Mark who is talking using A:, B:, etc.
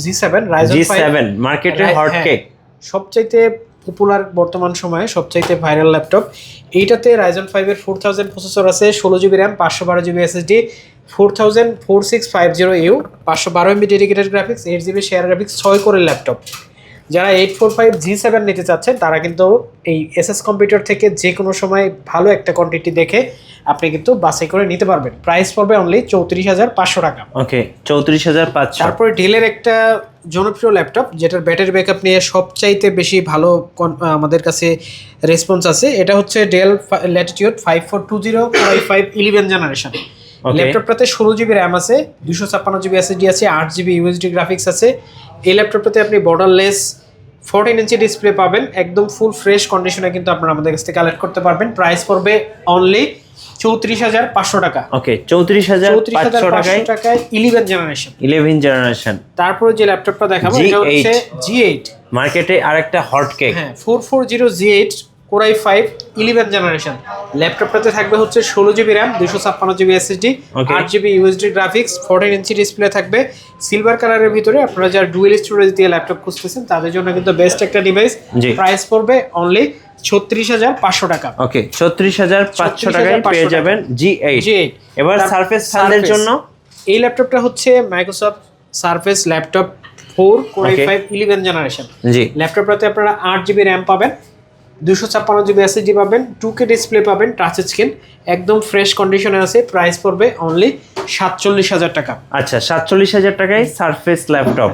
A: G7 Ryzen 5
B: G7 মার্কেটের hot cake,
A: সবচাইতে popular বর্তমান সময়ে সবচাইতে ভাইরাল ল্যাপটপ। এইটাতে Ryzen 5 এর 4000 প্রসেসর আছে, 16GB RAM, 512GB SSD, 4650U, 512MB dedicated graphics, 8GB share graphics, 6 কোরের ল্যাপটপ। যারা 845 G7 নিতে চাচ্ছেন তারা কিন্তু এই এসএস কম্পিউটার থেকে যে কোনো সময় ভালো একটা কোয়ান্টিটি দেখে আপনি কিন্তু বাছাই করে নিতে পারবেন। প্রাইস পড়বে অনলি 34500 টাকা।
B: ওকে 34500।
A: তারপরে ডেলের একটা জনপ্রিয় ল্যাপটপ যেটার ব্যাটারি ব্যাকআপ নিয়ে সবচাইতে বেশি ভালো আমাদের কাছে রেসপন্স আছে, এটা হচ্ছে Dell Latitude 5420 Core i5 11 generation. ল্যাপটপটাতে 16GB র্যাম আছে, 256GB SSD আছে, 8GB ইউএসডি গ্রাফিক্স আছে। এই ল্যাপটপটাতে আপনি বর্ডারলেস 14 ইঞ্চি ডিসপ্লে পাবেন, একদম ফুল ফ্রেশ কন্ডিশনে কিন্তু আপনারা আমাদের কাছ থেকে কালেক্ট করতে পারবেন। প্রাইস পড়বে অনলি 34500 টাকা।
B: ওকে 34500
A: টাকায় 11 জেনারেশন। তারপরে যে ল্যাপটপটা দেখাবো এটা হচ্ছে G8,
B: মার্কেটে আরেকটা হট কেক।
A: হ্যাঁ 440 G8 Core i5 11 জেনারেশন। ল্যাপটপটাতে থাকবে হচ্ছে 16GB RAM, 256GB SSD, 8GB USD graphics, 14 inch display থাকবে সিলভার কালারের ভিতরে। আপনারা যারা ডুয়েল স্টোরেজ দিয়ে ল্যাপটপ খুঁজতেছেন তাদের জন্য কিন্তু বেস্ট একটা ডিভাইস। প্রাইস পড়বে অনলি 36500 টাকা।
B: ওকে 36500 টাকায় পেয়ে যাবেন G8। এবার সারফেস ফাইলের জন্য
A: এই ল্যাপটপটা হচ্ছে Microsoft Surface laptop 4 Core i5 11 generation.
B: জি,
A: ল্যাপটপটাতে আপনারা 8GB RAM পাবেন, 256GB SSD পাবেন, 2K ডিসপ্লে পাবেন, টাচ স্ক্রিন, একদম ফ্রেশ কন্ডিশনে আছে। প্রাইস পড়বে অনলি 47000 টাকা।
B: আচ্ছা 47000 টাকায় সারফেস ল্যাপটপ।